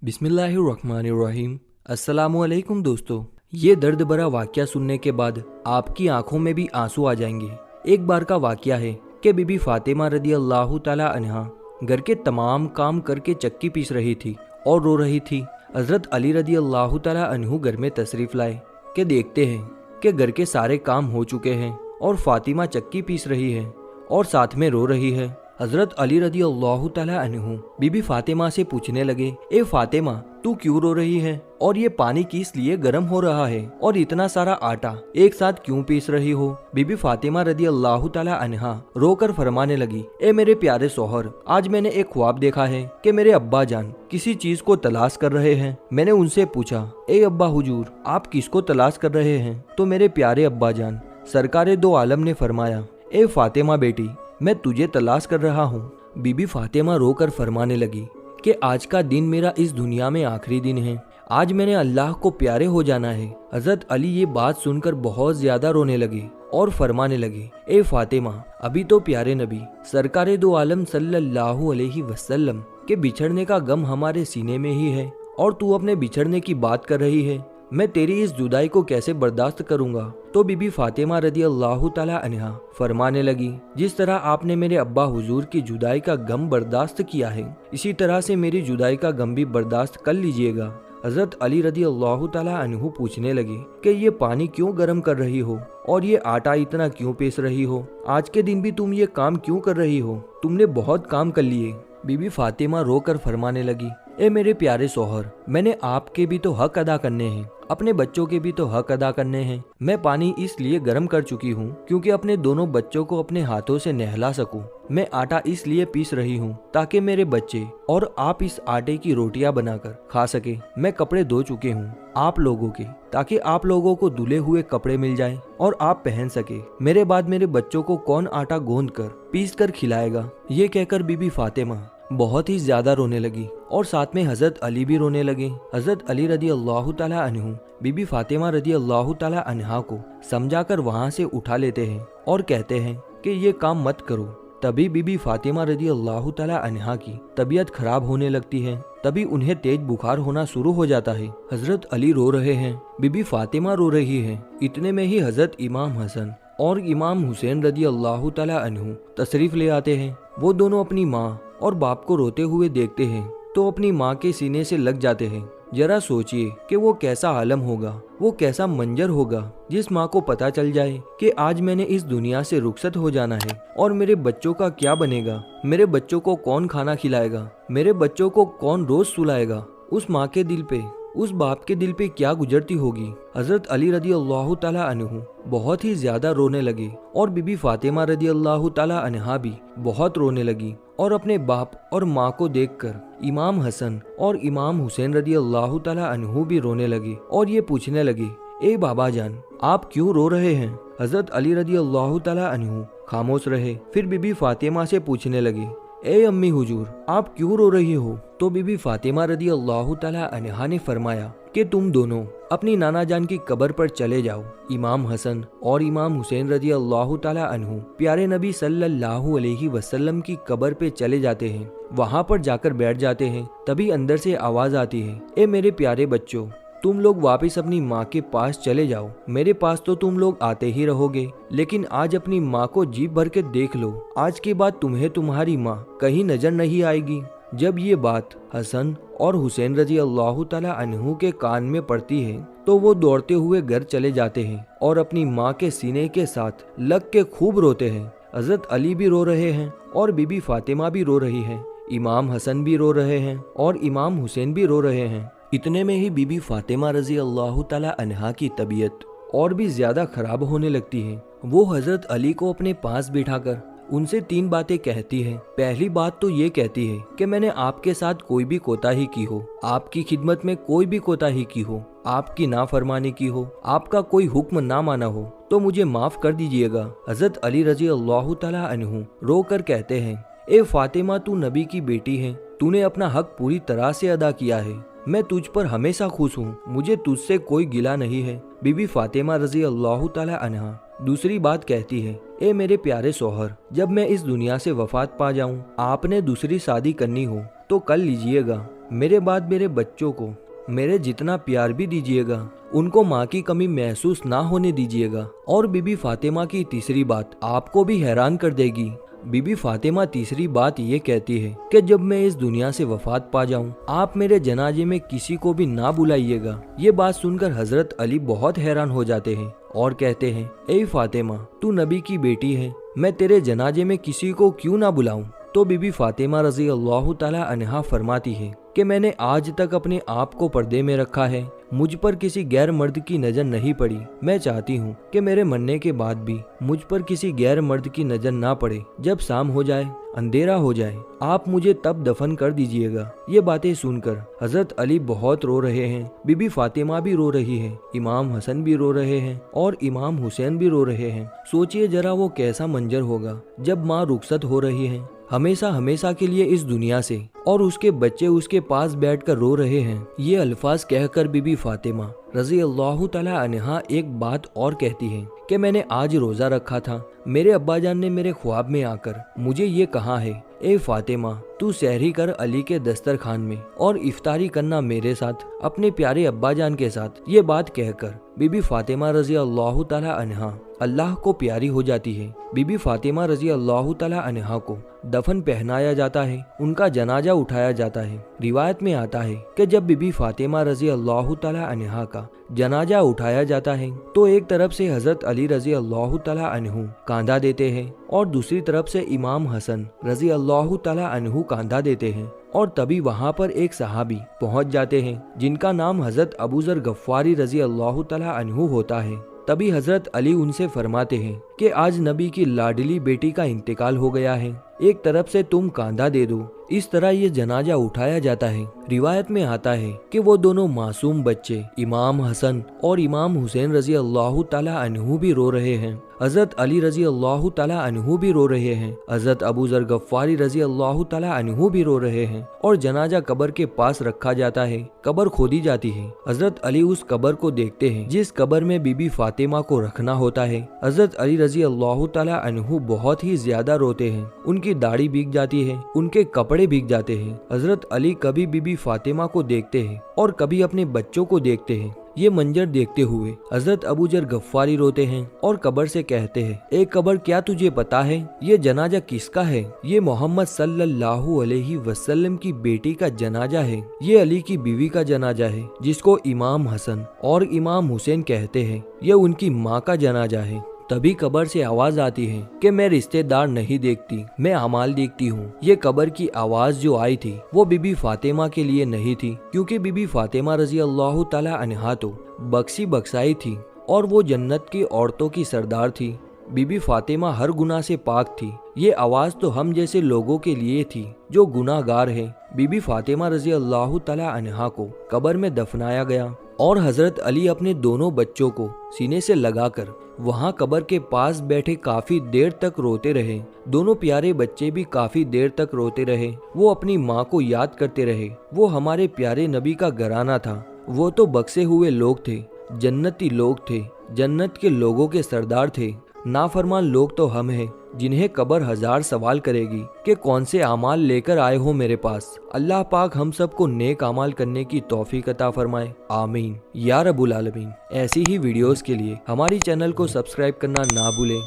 बिस्मिल्लाहिर्रहमानिर्रहीम। अस्सलामुअलैकुम दोस्तों, ये दर्द भरा वाक़या सुनने के बाद आपकी आंखों में भी आंसू आ जाएंगे। एक बार का वाक़या है कि बीबी फातिमा रदी अल्लाह ताला अन्हा घर के तमाम काम करके चक्की पीस रही थी और रो रही थी। हज़रत अली रदी अल्लाह ताला अन्हु घर में तशरीफ़ लाए कि देखते हैं कि घर के सारे काम हो चुके हैं और फातिमा चक्की पीस रही है और साथ में रो रही है। हज़रत अली रदी अल्लाह ताला अन्हु बीबी फातिमा से पूछने लगे, ए फातिमा, तू क्यों रो रही है और ये पानी किस लिए गर्म हो रहा है और इतना सारा आटा एक साथ क्यों पीस रही हो? बीबी फातिमा रदी अल्लाह ताला अन्हा रोकर फरमाने लगी, ए मेरे प्यारे सोहर, आज मैंने एक ख्वाब देखा है कि मेरे अब्बा जान किसी चीज को तलाश कर रहे हैं। मैंने उनसे पूछा, ए अब्बा हुजूर, आप किसको तलाश कर रहे हैं? तो मेरे प्यारे अब्बा जान सरकारे दो आलम ने फरमाया, ए फातिमा बेटी, मैं तुझे तलाश कर रहा हूँ। बीबी फातिमा रोकर फरमाने लगी कि आज का दिन मेरा इस दुनिया में आखिरी दिन है, आज मैंने अल्लाह को प्यारे हो जाना है। हज़रत अली ये बात सुनकर बहुत ज्यादा रोने लगे और फरमाने लगे, ए फातिमा, अभी तो प्यारे नबी सरकारे दो आलम सल्लल्लाहु अलैहि वसल्लम के बिछड़ने का गम हमारे सीने में ही है और तू अपने बिछड़ने की बात कर रही है। मैं तेरी इस जुदाई को कैसे बर्दाश्त करूंगा? तो बीबी फातिमा रदी अल्लाह ताला अन्हा फरमाने लगी, जिस तरह आपने मेरे अब्बा हुजूर की जुदाई का गम बर्दाश्त किया है, इसी तरह से मेरी जुदाई का गम भी बर्दाश्त कर लीजिएगा। हज़रत अली रदी अल्लाह ताला अन्हु पूछने लगे कि ये पानी क्यों गर्म कर रही हो और ये आटा इतना क्यों पीस रही हो? आज के दिन भी तुम ये काम क्यों कर रही हो? तुमने बहुत काम कर लिए। बीबी फातिमा रोकर फरमाने लगी, ए मेरे प्यारे सोहर, मैंने आपके भी तो हक अदा करने हैं, अपने बच्चों के भी तो हक अदा करने हैं। मैं पानी इसलिए गर्म कर चुकी हूँ क्योंकि अपने दोनों बच्चों को अपने हाथों से नहला सकूं। मैं आटा इसलिए पीस रही हूँ ताकि मेरे बच्चे और आप इस आटे की रोटियां बनाकर खा सके। मैं कपड़े धो चुके हूँ आप लोगों के, ताकि आप लोगों को धुले हुए कपड़े मिल जाएं और आप पहन सके। मेरे बाद मेरे बच्चों को कौन आटा गूंद कर पीस कर खिलाएगा? ये कहकर बीबी फातिमा बहुत ही ज्यादा रोने लगी और साथ में हज़रत अली भी रोने लगे। हज़रत अली रदी अल्लाह ताला अन्हु बीबी फातिमा रदी अल्लाह ताला अन्हा को समझाकर वहाँ से उठा लेते हैं और कहते हैं कि ये काम मत करो। तभी बीबी फातिमा रदी अल्लाह ताला अन्हा की तबीयत खराब होने लगती है। तभी उन्हें तेज बुखार होना शुरू हो जाता है। हज़रत अली रो रहे हैं, बीबी फातिमा रो रही है। इतने में ही हज़रत इमाम हसन और इमाम हुसैन रदी अल्लाह ताला अन्हु तशरीफ ले आते हैं। वो दोनों अपनी माँ और बाप को रोते हुए देखते हैं तो अपनी माँ के सीने से लग जाते हैं। जरा सोचिए कि वो कैसा आलम होगा, वो कैसा मंजर होगा जिस माँ को पता चल जाए कि आज मैंने इस दुनिया से रुखसत हो जाना है और मेरे बच्चों का क्या बनेगा? मेरे बच्चों को कौन खाना खिलाएगा? मेरे बच्चों को कौन रोज सुलाएगा? उस माँ के दिल पे, उस बाप के दिल पे क्या गुजरती होगी? हज़रत अली रदी अल्लाह ताला अन्हु बहुत ही ज्यादा रोने लगे और बीबी फातिमा रदी अल्लाह ताला अन्हा भी बहुत रोने लगी और अपने बाप और माँ को देखकर इमाम हसन और इमाम हुसैन रदी अल्लाह ताला अन्हु भी रोने लगे और ये पूछने लगे, ए बाबा जान, आप क्यों रो रहे हैं? हज़रत अली रदी अल्लाह ताला अन्हु खामोश रहे। फिर बीबी फातिमा से पूछने लगे, ए अम्मी हुजूर, आप क्यों रो रही हो? तो बीबी फातिमा रदी अल्लाह ताला अन्हा ने फरमाया कि तुम दोनों अपनी नाना जान की कब्र पर चले जाओ। इमाम हसन और इमाम हुसैन रदी अल्लाह ताला अन्हु प्यारे नबी सल्लल्लाहु अलैहि वसल्लम की कब्र पे चले जाते हैं। वहाँ पर जाकर बैठ जाते हैं। तभी अंदर से आवाज आती है, ए मेरे प्यारे बच्चों, तुम लोग वापस अपनी माँ के पास चले जाओ। मेरे पास तो तुम लोग आते ही रहोगे, लेकिन आज अपनी माँ को जी भर के देख लो। आज के बाद तुम्हें तुम्हारी माँ कहीं नजर नहीं आएगी। जब ये बात हसन और हुसैन रजी अल्लाह ताला अन्हु के कान में पड़ती है तो वो दौड़ते हुए घर चले जाते हैं और अपनी माँ के सीने के साथ लग के खूब रोते हैं। हज़रत अली भी रो रहे हैं और बीबी फातिमा भी रो रही है। इमाम हसन भी रो रहे हैं और इमाम हुसैन भी रो रहे हैं। इतने में ही बीबी फातिमा रजी अल्लाह ताला अन्हा की तबीयत और भी ज्यादा खराब होने लगती है। वो हज़रत अली को अपने पास बिठाकर उनसे तीन बातें कहती है। पहली बात तो ये कहती है कि मैंने आपके साथ कोई भी कोताही की हो, आपकी खिदमत में कोई भी कोताही की हो, आपकी नाफरमानी की हो, आपका कोई हुक्म ना माना हो तो मुझे माफ कर दीजिएगा। हज़रत अली रजी अल्लाह ताला अन्हु रो कर कहते हैं, ए फातिमा, तू नबी की बेटी है, तूने अपना हक पूरी तरह से अदा किया है। मैं तुझ पर हमेशा खुश हूँ, मुझे तुझसे कोई गिला नहीं है। बीबी फातिमा रजी अल्लाह ताला अन्हा दूसरी बात कहती है, ए मेरे प्यारे सोहर, जब मैं इस दुनिया से वफात पा जाऊं, आपने दूसरी शादी करनी हो तो कर लीजिएगा। मेरे बाद मेरे बच्चों को मेरे जितना प्यार भी दीजिएगा, उनको माँ की कमी महसूस ना होने दीजिएगा। और बीबी फातिमा की तीसरी बात आपको भी हैरान कर देगी। बीबी फातिमा तीसरी बात ये कहती है कि जब मैं इस दुनिया से वफात पा जाऊं, आप मेरे जनाजे में किसी को भी ना बुलाइएगा। ये बात सुनकर हजरत अली बहुत हैरान हो जाते हैं और कहते हैं, ए फातिमा, तू नबी की बेटी है, मैं तेरे जनाजे में किसी को क्यों ना बुलाऊं? तो बीबी फातिमा रजी अल्लाह ताला अन्हा फरमाती है कि मैंने आज तक अपने आप को पर्दे में रखा है, मुझ पर किसी गैर मर्द की नजर नहीं पड़ी। मैं चाहती हूँ कि मेरे मरने के बाद भी मुझ पर किसी गैर मर्द की नजर ना पड़े। जब शाम हो जाए, अंधेरा हो जाए, आप मुझे तब दफन कर दीजिएगा। ये बातें सुनकर हजरत अली बहुत रो रहे हैं, बीबी फातिमा भी रो रही है, इमाम हसन भी रो रहे हैं और इमाम हुसैन भी रो रहे हैं। सोचिए जरा वो कैसा मंजर होगा जब माँ रुखसत हो रही है हमेशा हमेशा के लिए इस दुनिया से, और उसके बच्चे उसके पास बैठकर रो रहे हैं। ये अल्फाज कहकर बीबी फातिमा रजी अल्लाह ताला अन्हा एक बात और कहती है कि मैंने आज रोजा रखा था। मेरे अब्बाजान ने मेरे ख्वाब में आकर मुझे ये कहा है, ए फातिमा, तू सहरी कर अली के दस्तरखान में और इफ्तारी करना मेरे साथ, अपने प्यारे अब्बाजान के साथ। ये बात कहकर बीबी फातिमा रजी अल्लाह ताला अन्हा अल्लाह को प्यारी हो जाती है। बीबी फातिमा रजी अल्लाह ताला अन्हा को दफन पहनाया जाता है, उनका जनाजा उठाया जाता है। रिवायत में आता है कि जब बीबी फातिमा रजी अल्लाह ताला अन्हा का जनाजा उठाया जाता है तो एक तरफ से हजरत अली रजी अल्लाह ताला अन्हु कांधा देते हैं और दूसरी तरफ से इमाम हसन रजी अल्लाह ताला अन्हु कांधा देते हैं। और तभी वहाँ पर एक सहाबी पहुँच जाते हैं जिनका नाम हजरत अबू जर गफ्फारी रजी अल्लाह ताला अन्हु होता है। तभी हजरत अली उनसे फरमाते हैं कि आज नबी की लाडली बेटी का इंतकाल हो गया है, एक तरफ से तुम कांधा दे दो। इस तरह ये जनाजा उठाया जाता है। रिवायत में आता है कि वो दोनों मासूम बच्चे इमाम हसन और इमाम हुसैन रजी अल्लाह ताला अन्हु भी रो रहे हैं, हजरत अली रजी अल्लाह ताला अन्हु भी रो रहे हैं, हजरत अबू जर गफ्फारी रजी अल्लाह ताला अन्हु भी रो रहे हैं। और जनाजा कब्र के पास रखा जाता है, कब्र खोदी जाती है। हजरत अली उस कब्र को देखते हैं जिस कब्र में बीबी फातिमा को रखना होता है। हजरत अली रजी अल्लाह ताला अन्हु बहुत ही ज्यादा रोते हैं, उनकी दाढ़ी भीग जाती है, उनके कपड़े भीग जाते हैं। हजरत अली कभी बीबी फातिमा को देखते हैं और कभी अपने बच्चों को देखते हैं। ये मंजर देखते हुए हजरत अबू जर गफ्फारी रोते हैं और कब्र से कहते हैं, ए कब्र, क्या तुझे पता है ये जनाजा किसका है? ये मोहम्मद सल्लल्लाहु अलैहि वसल्लम की बेटी का जनाजा है, ये अली की बीवी का जनाजा है जिसको इमाम हसन और इमाम हुसैन कहते हैं, ये उनकी माँ का जनाजा है। तभी कब्र से आवाज आती है कि मैं रिश्तेदार नहीं देखती, मैं अमाल देखती हूँ। ये कब्र की आवाज जो आई थी वो बीबी फातिमा के लिए नहीं थी, क्योंकि बीबी फातिमा रजी अल्लाह ताला अन्हा तो बख्शी बख्शाई थी और वो जन्नत की औरतों की सरदार थी। बीबी फातिमा हर गुनाह से पाक थी। ये आवाज तो हम जैसे लोगों के लिए थी जो गुनाहगार हैं। बीबी फातिमा रजी अल्लाह ताला अन्हा को कब्र में दफनाया गया और हजरत अली अपने दोनों बच्चों को सीने से लगाकर वहाँ कब्र के पास बैठे काफी देर तक रोते रहे। दोनों प्यारे बच्चे भी काफी देर तक रोते रहे। वो अपनी माँ को याद करते रहे। वो हमारे प्यारे नबी का घराना था, वो तो बख्शे हुए लोग थे, जन्नती लोग थे, जन्नत के लोगों के सरदार थे। नाफरमान लोग तो हम हैं जिन्हें कब्र हजार सवाल करेगी कि कौन से अमाल लेकर आए हो मेरे पास। अल्लाह पाक हम सबको नेक अमाल करने की तौफीक अता फरमाए, आमीन या रब्बुल आलमीन। ऐसी ही वीडियोस के लिए हमारी चैनल को सब्सक्राइब करना ना भूलें।